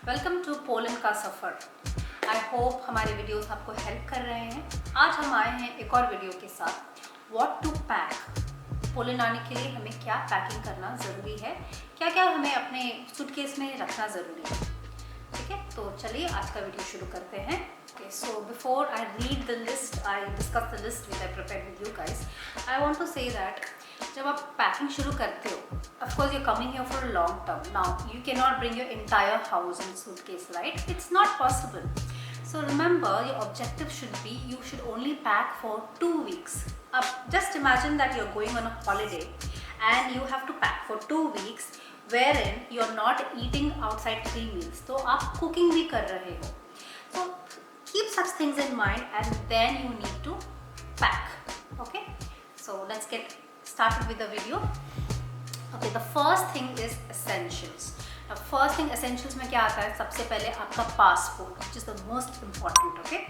Welcome to Poland का सफ़र। I hope हमारे videos आपको हेल्प कर रहे हैं। आज हम आए हैं एक और वीडियो के साथ, व्हाट टू पैक। पोलैंड आने के लिए हमें क्या पैकिंग करना ज़रूरी है, क्या क्या हमें अपने सूटकेस में रखना ज़रूरी है। ठीक है, तो चलिए आज का वीडियो शुरू करते हैं। Okay, so before I read the list, I discuss the list which I prepared with you guys. I want to say that जब आप पैकिंग शुरू करते हो, of course you're coming here for a long term. Now you cannot bring your entire house in suitcase, right? It's not possible. So remember, your objective should be you should only pack for 2 weeks. Just imagine that you're going on a holiday and you have to pack for 2 weeks, wherein you're not eating outside 3 meals. तो आप cooking भी कर रहे हो. So keep such things in mind and then you need to pack. Okay, so let's get started with the video. Okay, the first thing is essentials. Now first thing essentials में क्या आता है, सबसे पहले आपका passport, which is the most important. Okay,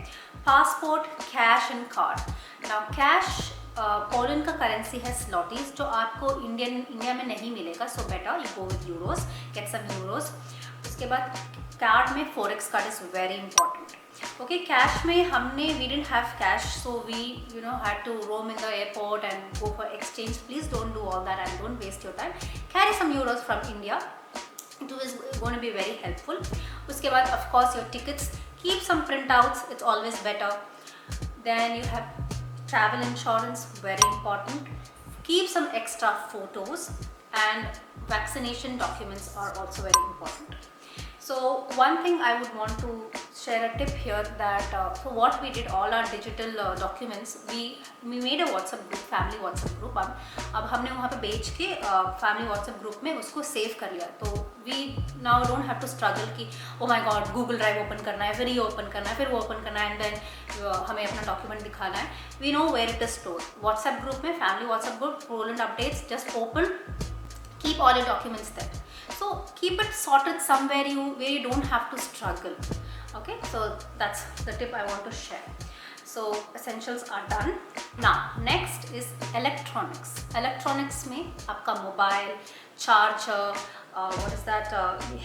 passport, cash and card. Now cash, Poland का currency है zlotys, जो आपको इंडिया में नहीं मिलेगा, so better you go with euros, get some euros. उसके बाद कार्ड में forex card is very important. Okay, cash में हमने we didn't have cash, so we had to roam in the airport and go for exchange. Please don't do all that and don't waste your time. Carry some euros from India, it is going to be very helpful. उसके बाद of course your tickets, keep some print outs, it's always better. Then you have travel insurance, very important. Keep some extra photos and vaccination documents are also very important. So one thing I would want to share a tip here that so what we did, all our digital documents, we made a WhatsApp group, family WhatsApp group. अब हमने वहाँ पे भेज के family WhatsApp group में उसको save कर लिया. तो we now don't have to struggle कि oh my god Google Drive open करना है, फिर ये ओपन करना है, फिर वो ओपन करना है, and then हमें अपना डॉक्यूमेंट दिखाना है. We know where it is stored. WhatsApp group में, family WhatsApp group, Poland updates, just open, keep all your documents there. So keep it sorted somewhere where you don't have to struggle. Okay, so that's the tip I want to share. So essentials are done. Now next is electronics. Electronics में आपका mobile, charger, what is that,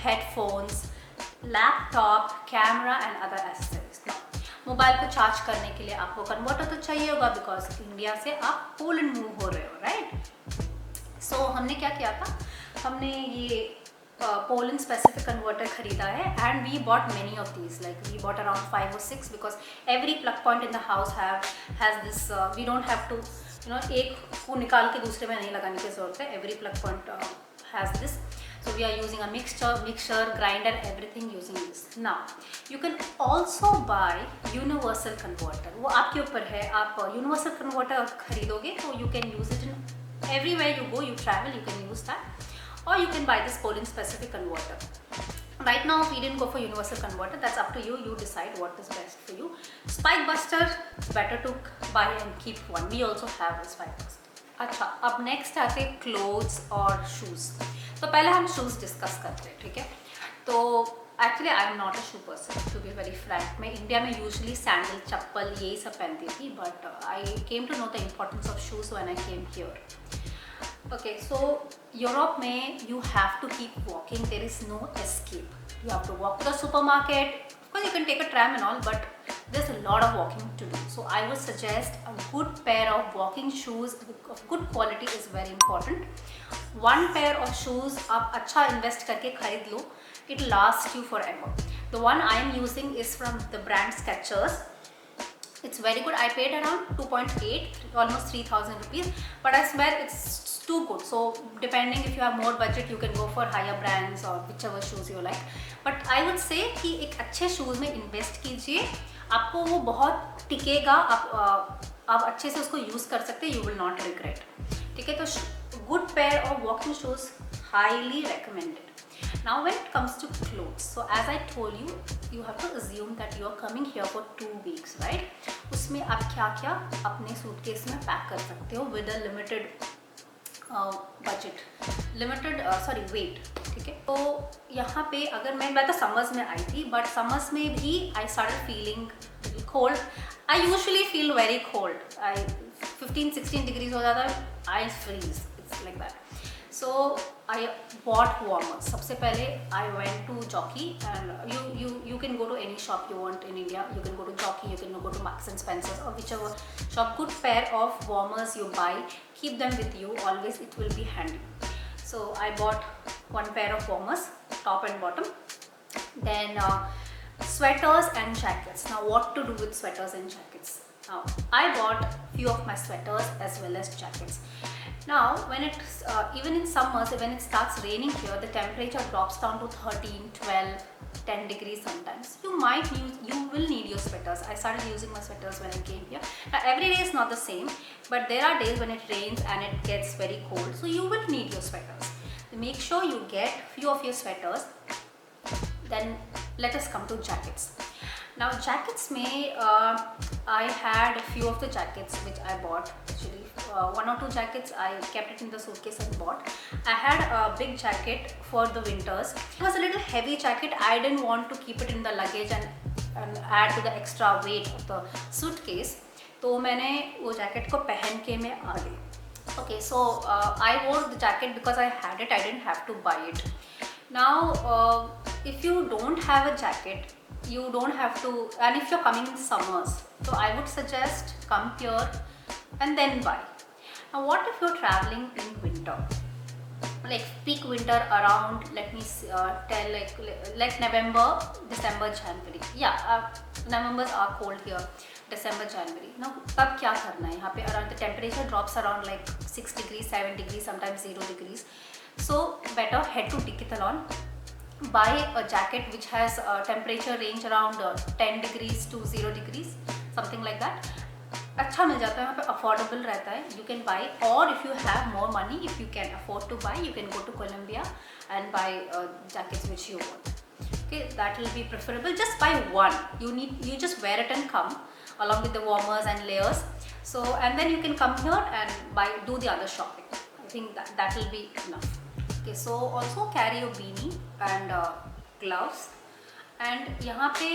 headphones, laptop, camera and other accessories. Now mobile को charge करने के लिए आपको converter तो चाहिए होगा, बिकॉज इंडिया से आप पोलैंड मूव हो रहे हो, राइट. सो हमने क्या किया था, हमने ये पोलैंड स्पेसिफिक कन्वर्टर खरीदा है and we bought many of these, like we bought around 5 or 6 because every plug point in the house has this. We don't have to एक को निकाल के दूसरे में नहीं लगाने की जरूरत है. Every plug point has this. So we are using a mixer, grinder, everything using this. Now you can also buy universal converter. वो आपके ऊपर है, आप universal converter खरीदोगे तो you can use it in everywhere you go, you travel, you can use that, or you can buy this Poland specific converter. Right now we didn't go for universal converter, that's up to you, you decide what is best for you. Spike buster, it's better to buy and keep one. We also have a spike buster. अच्छा, अब next आते हैं clothes और shoes. तो पहले हम shoes discuss करते हैं, ठीक है. तो actually I am not a shoe person, to be very frank. मैं इंडिया में यूजली सैंडल, चप्पल यही सब पहनती थी, but I came to know the importance of shoes when I came here. Okay, so Europe में you have to keep walking. There is no escape. You have to walk to the supermarket. Of course, you can take a tram and all, but there's a lot of walking to do. So I would suggest a good pair of walking shoes of good quality is very important. One pair of shoes आप अच्छा invest करके खरीद लो. It lasts you forever. The one I am using is from the brand Skechers. It's very good. I paid around 2.8, almost 3,000 rupees, but I swear it's too good. So depending if you have more budget, you can go for higher brands or whichever shoes you like. But I would say कि एक अच्छे shoes में invest कीजिए, आपको वो बहुत टिकेगा. आप अच्छे से उसको यूज़ कर सकते हैं. You will not regret. ठीक है, तो good pair of walking shoes highly recommended. Now when it comes to clothes, so as I told you, you have to assume that you are coming here for 2 weeks, right? उसमें आप क्या क्या अपने suitcase में pack कर सकते हो with a limited budget, limited weight. ठीक है, तो यहाँ पे अगर मैं तो समर्स में आई थी, बट समर्स में भी I started feeling cold. I usually feel very cold. 15-16 degrees हो जाता है, I freeze. It's like that. So I bought warmers. सबसे पहले I went to Jockey, and you can go to any shop you want in India. You can go to Jockey, you can go to Marks and Spencer's or whichever shop. Good pair of warmers you buy, keep them with you always. It will be handy. So I bought one pair of warmers, top and bottom. Then sweaters and jackets. Now what to do with sweaters and jackets? Now I bought few of my sweaters as well as jackets. Now when it's even in summers, when it starts raining here, the temperature drops down to 13, 12, 10 degrees sometimes. You will need your sweaters. I started using my sweaters when I came here. Now every day is not the same, but there are days when it rains and it gets very cold, so you will need your sweaters. So make sure you get few of your sweaters. Then let us come to jackets. Now jackets में I had a few of the jackets which I bought. Actually one or two jackets I kept it in the suitcase and bought. I had a big jacket for the winters. It was a little heavy jacket. I didn't want to keep it in the luggage and add to the extra weight of the suitcase. तो मैंने वो jacket को पहन के मैं आ गई. Okay, so I wore the jacket because I had it. I didn't have to buy it. Now if you don't have a jacket, you don't have to, and if you're coming in summers, so I would suggest come here and then buy. Now what if you're traveling in winter, like peak winter around, let me tell, like November, December, January. Yeah, Novembers are cold here, December, January. Now तब क्या करना है यहाँ पे? Around the temperature drops around like 6 degrees, 7 degrees, sometimes 0 degrees. So better head to Decathlon, buy a jacket which has a temperature range around 10 degrees to 0 degrees, something like that. अच्छा मिल जाता है वहाँ पे, affordable रहता है. You can buy, or if you have more money, if you can afford to buy, you can go to Colombia and buy jackets which you want. Okay, that will be preferable. Just buy one. You just wear it and come along with the warmers and layers. So and then you can come here and do the other shopping. I think that will be enough. Okay, so also carry your beanie and gloves. And यहाँ पे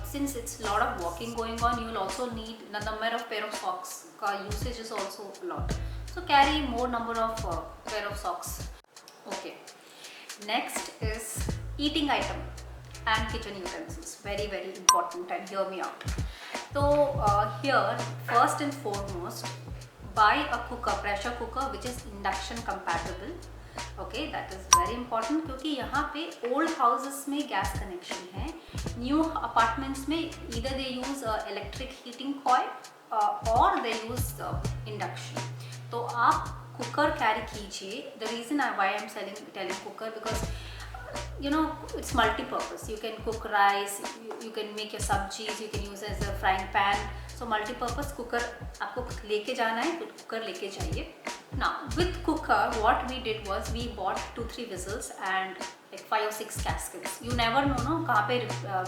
since it's a lot of walking going on, you will also need the number of pair of socks. का usage is also a lot. So carry more number of pair of socks. Okay. Next is eating item and kitchen utensils. Very very important, and hear me out. So here first and foremost, buy a cooker, pressure cooker which is induction compatible. Okay, that is very important क्योंकि यहाँ पे old houses में gas connection है, new apartments में either they use electric heating coil or they use induction. तो आप cooker carry कीजिए. The reason why I am telling cooker, because you know it's multi-purpose. You can cook rice, you can make your sabjis, you can use as a frying pan. So multi-purpose cooker आपको लेके जाना है तो cooker लेके जाइए. Now with cooker what we did was we bought 2-3 whistles and like 5 or 6 caskets. You never know ना कहाँ पे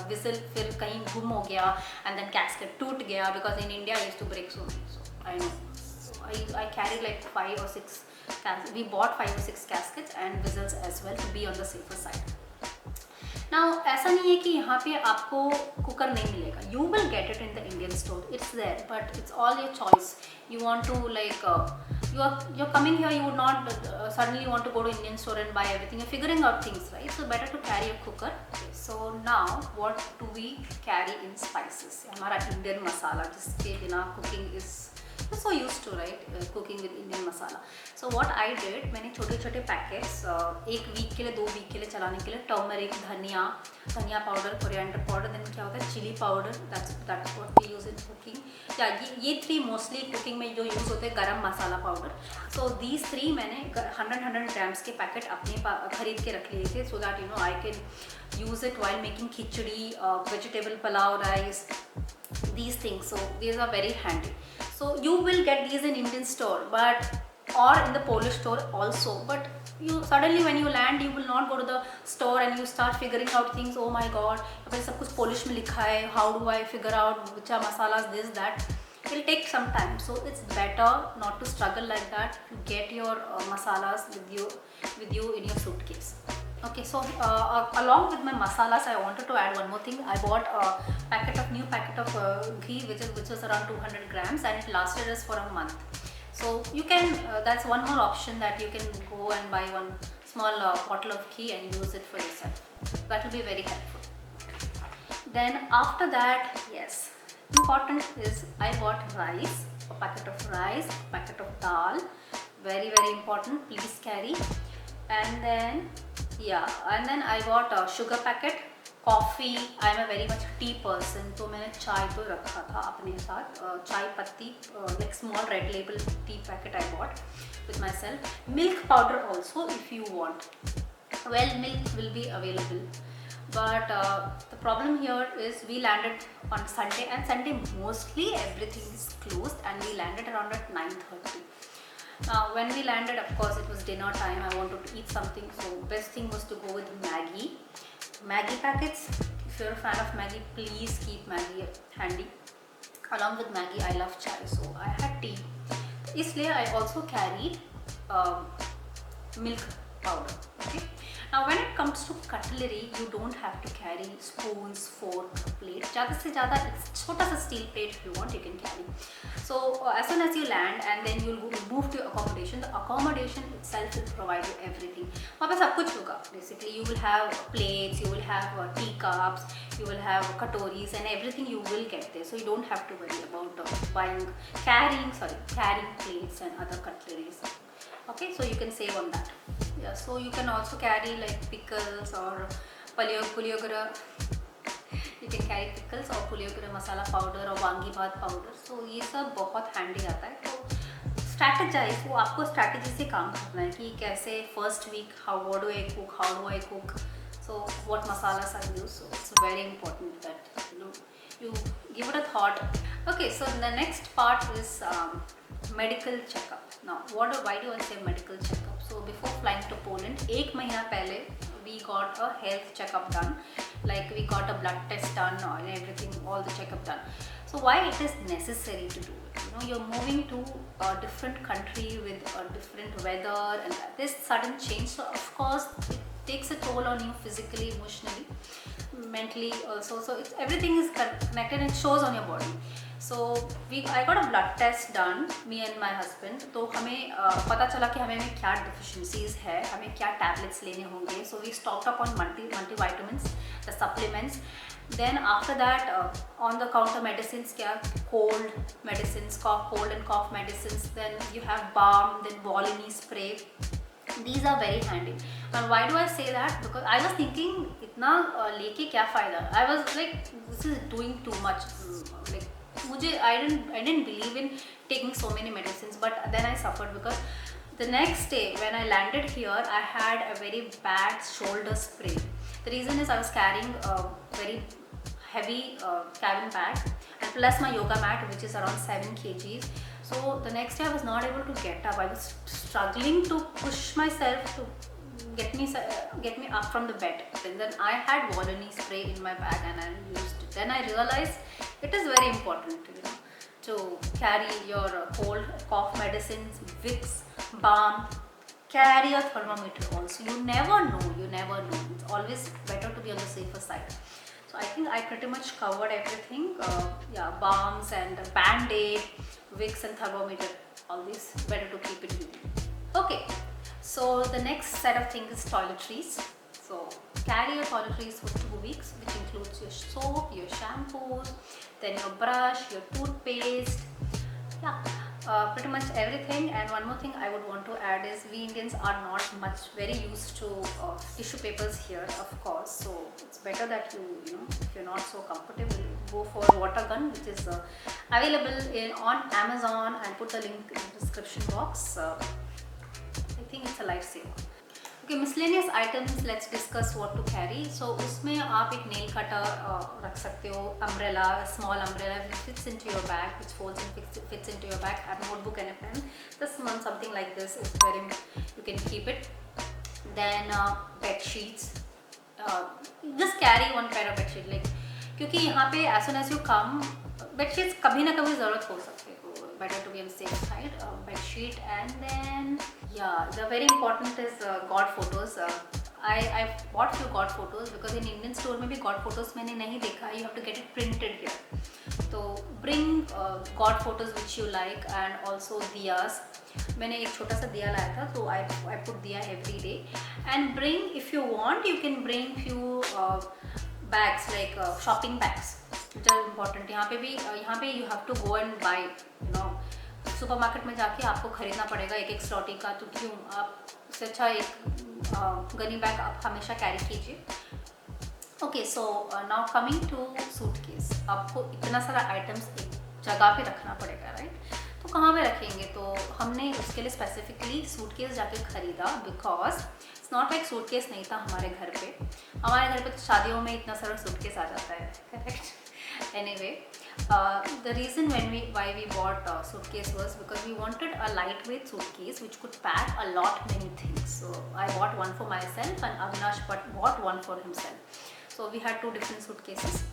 whistle फिर कहीं गुम हो गया and then casket टूट गया, because in India I used to break so many. So I know. So I carried like 5 or 6. We bought 5 or 6 caskets and whistles as well to be on the safer side. Now ऐसा नहीं है कि यहाँ पे आपको cooker नहीं मिलेगा. You will get it in the Indian store. It's there, but it's all your choice. You want to like you're coming here. You would not suddenly want to go to Indian store and buy everything. You're figuring out things, right? So better to carry a cooker. Okay, so now what do we carry in spices? हमारा Indian masala जिसके बिना cooking is. We're so used to, right, cooking with Indian masala. So what I did, मैंने छोटे छोटे packets एक week के लिए 2 week के लिए चलाने के लिए टर्मरिक, धनिया पाउडर, कोरिएंडर पाउडर, देन क्या होता है chilli powder, that's what we use in cooking. या ये 3 मोस्टली कुकिंग में जो यूज़ होते हैं, गरम मसाला पाउडर. So these 3 मैंने 100 grams के पैकेट अपने खरीद के रख लिए थे, so that you know I can use it while making khichdi, vegetable pulao rice, these things. So these are very handy. So you will get these in Indian store, or in the Polish store also. But you suddenly when you land, you will not go to the store and you start figuring out things. Oh my God, अगर सब कुछ Polish में लिखा है. How do I figure out which are masalas, this, that? It will take some time. So it's better not to struggle like that. Get your masalas with you in your suitcase. Okay, so along with my masalas, I wanted to add one more thing. I bought a new packet of ghee, which was around 200 grams, and it lasted us for a month. So So you can that's one more option, that you can go and buy one small bottle of ghee and use it for yourself. That will be very helpful. Then after that, yes, important is I bought rice, a packet of rice, a packet of dal, very important, please carry. And then and then I bought a sugar packet, coffee, I am a very much tea person, तो मैंने चाय तो रखा था अपने साथ, चाय पत्ती, like small red label T packet I bought with my self. Milk powder also if you want, well, milk will be available, but the problem here is we landed on Sunday, and Sunday mostly everything is closed, and we landed around at 9:30. Now when we landed, of course it was dinner time, I wanted to eat something, so best thing was to go with Maggie packets. If you're a fan of Maggie, please keep Maggie handy. Along with Maggie, I love chai, so I had tea. Isliye I also carried milk powder. Okay. Now when it comes to cutlery, you don't have to carry spoons, fork, plate. ज़्यादा से ज़्यादा छोटा सा steel plate if you want, you can carry. So as soon as you land and then you'll move to your accommodation, the accommodation itself will provide you everything. वहाँ पे सब कुछ होगा. Basically, you will have plates, you will have teacups, you will have katoris, and everything you will get there. So you don't have to worry about carrying plates and other cutleries. Okay, so you can save on that. Yeah, so you can also carry like pickles or puliyogara. You can carry pickles or puliyogara masala powder or wangi bhat powder. So ये सब बहुत handy आता है. तो strategize, वो आपको strategy से काम करना है कि कैसे first week what do I cook, so what masalas I use. So it's very important that you give it a thought. Okay, so the next part is medical checkup. Now why do I say medical checkup? So before flying to Poland, एक महीना पहले we got a health checkup done, like we got a blood test done and everything, all the checkup done. So why it is necessary to do it? You're moving to a different country with a different weather and this sudden change, so of course it takes a toll on you physically, emotionally, mentally also. So everything is connected and it shows on your body. So I got a blood test done, me and my husband. तो हमें पता चला कि हमें क्या deficiencies है, हमें क्या tablets लेने होंगे. So we stocked up on multivitamins, the supplements. Then after that on the counter medicines, क्या cold medicines, cold and cough medicines. Then you have balm, then Volini spray. These are very handy. And why do I say that? Because I was thinking इतना लेके क्या फ़ायदा. I was like, this is doing too much. Like I didn't believe in taking so many medicines, but then I suffered because the next day when I landed here, I had a very bad shoulder sprain. The reason is I was carrying a very heavy cabin bag and plus my yoga mat, which is around 7 kgs. So the next day I was not able to get up. I was struggling to push myself to get me up from the bed. And then I had Volini spray in my bag and I used it. Then I realized it is very important, to carry your cold cough medicines, Vicks, balm. Carry a thermometer also. You never know. It's always better to be on the safer side. So I think I pretty much covered everything. Balms and Band-Aid, Vicks and thermometer. Always better to keep it with you. Okay. So the next set of things is toiletries. So carry your toiletries for 2 weeks, which includes your soap, your shampoos, then your brush, your toothpaste. Pretty much everything. And one more thing I would want to add is we Indians are not very used to tissue papers here, of course. So it's better that you if you're not so comfortable, go for water gun, which is available on Amazon. I'll put the link in the description box. I think it's a lifesaver. Okay, miscellaneous items, let's discuss what to carry. So उसमें आप एक nail cutter रख सकते हो, umbrella, small umbrella which fits into your bag, which folds and fits into your bag, a notebook and a pen. This one, something like this is you can keep it. Then bed sheets. Just carry one pair of bed sheet, like क्योंकि यहाँ पे as soon as you come, bed sheets कभी ना कभी ज़रूरत हो सकती है. Better to be on the safe side. Bed sheet. And then the very important is God photos. I bought few God photos because in Indian store में भी God photos मैंने नहीं देखा. You have to get it printed here. So bring God photos which you like, and also diyas. मैंने एक छोटा सा दिया लाया था, तो आई पुट दिया every day. And bring, if you want you can bring few bags like shopping bags which are important. यहाँ पे you have to go and buy, you know, supermarket में जाके आपको खरीदना पड़ेगा एक स्लॉटी का, तो क्यों, आप उससे अच्छा एक गनी बैग आप हमेशा कैरी कीजिए. Okay, so now coming to suitcase. आपको इतना सारा आइटम्स एक जगह पे रखना पड़ेगा, राइट? तो कहाँ पे रखेंगे? तो हमने उसके लिए स्पेसिफिकली सूटकेस जाके ख़रीदा, because it's not like suitcase नहीं था हमारे घर पे. हमारे घर पे तो शादियों में इतना सारा सूटकेस आ जाता है, correct? Anyway, the reason why we bought suitcase was because we wanted a lightweight suitcase which could pack a lot many things. So I bought one for myself and Avinash bought one for himself. So we had two different suitcases.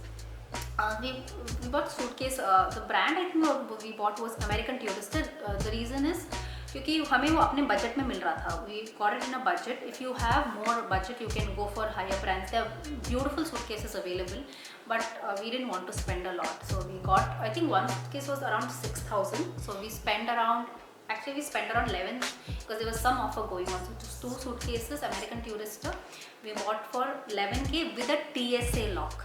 We bought suitcase. The brand I think we bought was American Tourister. The reason is क्योंकि हमें वो अपने budget में मिल रहा था. We got it in a budget. If you have more budget you can go for higher brands. They are beautiful suitcases available, but we didn't want to spend a lot, so we got, I think one suitcase was around 6,000, so we spent around 11 because there was some offer going on. So just 2 suitcases American Tourister we bought for 11K with a TSA lock,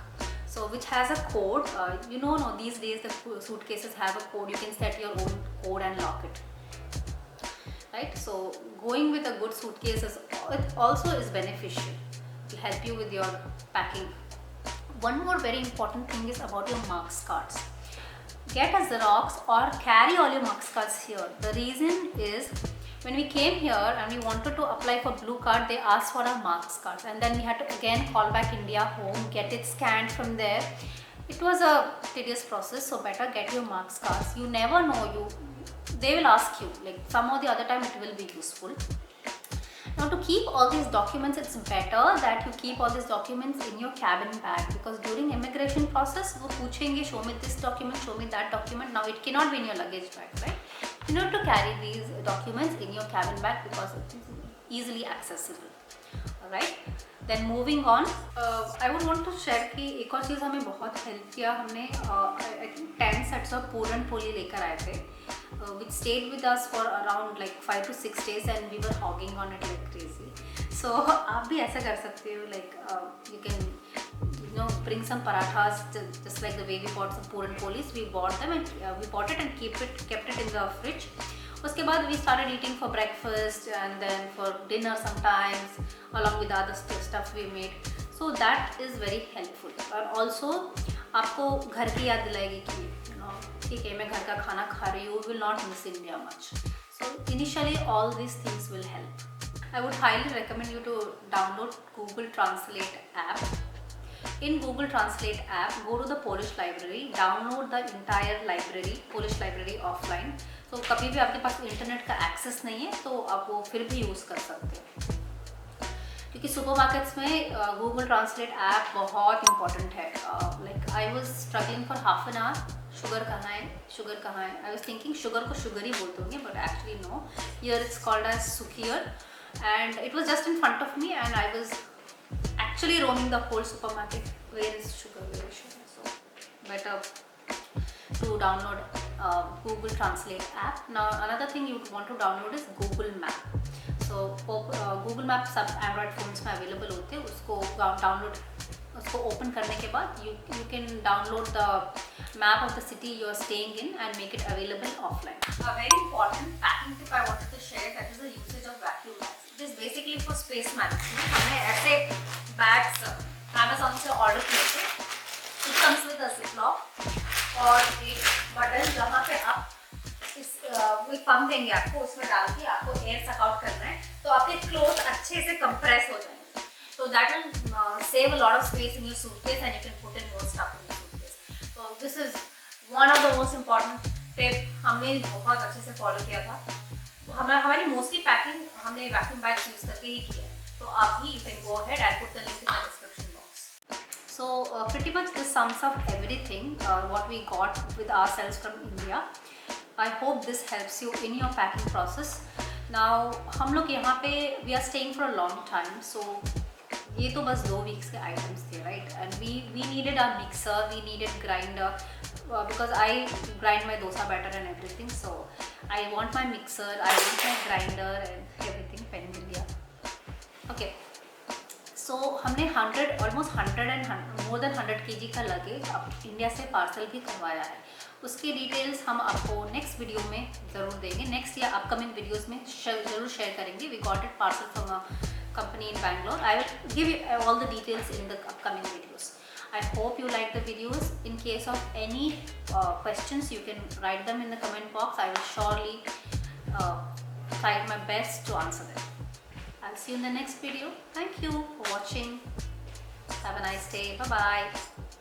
so which has a code. You know, no, these days the suitcases have a code. You can set your own code and lock it, right? So going with a good suitcase it also is beneficial. It will help you with your packing. One more very important thing is about your marks cards. Get a Xerox or carry all your marks cards here. The reason is when we came here and we wanted to apply for blue card, they asked for our marks cards, and then we had to again call back India home, get it scanned from there. It was a tedious process, so better get your marks cards. You never know, they will ask you, like some or the other time it will be useful. Now to keep all these documents, it's better that you keep all these documents in your cabin bag, because during immigration process वो पूछेंगे show me this document, show me that document. Now it cannot be in your luggage bag, right? You need to carry these documents in your cabin bag because it is easily accessible. Alright, then moving on, I would want to share कि एक और चीज़ हमें बहुत help किया. हमने I think 10 sets of puran poli लेकर आए थे, which stayed with us for around like 5 to 6 days and we were hogging on it like crazy. So आप भी ऐसा कर सकते हो, like you can bring some parathas just like the way we bought some puran polis. We bought them and we bought it and kept it in the fridge. उसके बाद we started eating for breakfast and then for dinner sometimes along with other stuff we made. So that is very helpful. और also आपको घर की याद दिलाएगी कि ठीक है मैं घर का खाना खा रही हूँ. Will not miss India much. So initially all these things will help. I would highly recommend you to download Google Translate app. In Google Translate app, go to the Polish library, download the entire library, Polish library offline. So कभी भी आपके पास internet का access नहीं है तो आप वो फिर भी यूज़ कर सकते हो, क्योंकि सुपरमार्केट्स में गूगल ट्रांसलेट ऐप बहुत इंपॉर्टेंट है. Like I was struggling for half an hour. Sugar कहाँ है. आई वाज थिंकिंग शुगर को शुगर ही बोलते होंगे, but actually no, here it's called as सुकियर, and it was just in front of me and I was actually roaming the whole supermarket. Where is sugar? So better to download Google Translate app. Now another thing you want to download is Google Map. So Google Map सब Android phones में available होते हैं. उसको download, उसको open करने के बाद you can download the map of the city you are staying in and make it available offline. A very important packing tip I wanted to share, that is the usage of vacuum bags. It is basically for space management. हमने ऐसे bags Amazon से order किए थे. It comes with a ziplock और एक button जहाँ पे आप इस वो पंप देंगे आपको, उसमें डाल के आपको एयर सक आउट करना है तो आपके क्लोथ अच्छे से कंप्रेस हो जाएंगे. So that will save a lot of space in your suitcase and you can put in more stuff in your suitcase. So this is one of the most important tip. हमने बहुत अच्छे से follow किया था. हमारी mostly packing हमने vacuum bags use करके ही किया है. तो आप ही, you can go ahead and put the link in the description box. So pretty much this sums up everything what we got with ourselves from India. I hope this helps you in your packing process. Now हम लोग यहाँ पे we are staying for a long time, so ये तो बस 2 weeks के items थे, right? And we needed a mixer, we needed grinder because I grind my dosa batter and everything. So I want my mixer, I want my grinder and everything pen in India. Okay, so हमने 100 almost 100 and more than 100 kg का luggage अब India से parcel भी करवाया है। उसके details हम आपको नेक्स्ट वीडियो में ज़रूर देंगे, नेक्स्ट या अपकमिंग वीडियोस में ज़रूर शेयर करेंगे। We got it parcel from a company in Bangalore. I will give you all the details in the upcoming videos. I hope you like the videos. In case of any questions, you can write them in the comment box. I will surely try my best to answer them. I'll see you in the next video. Thank you for watching. Have a nice day. Bye bye.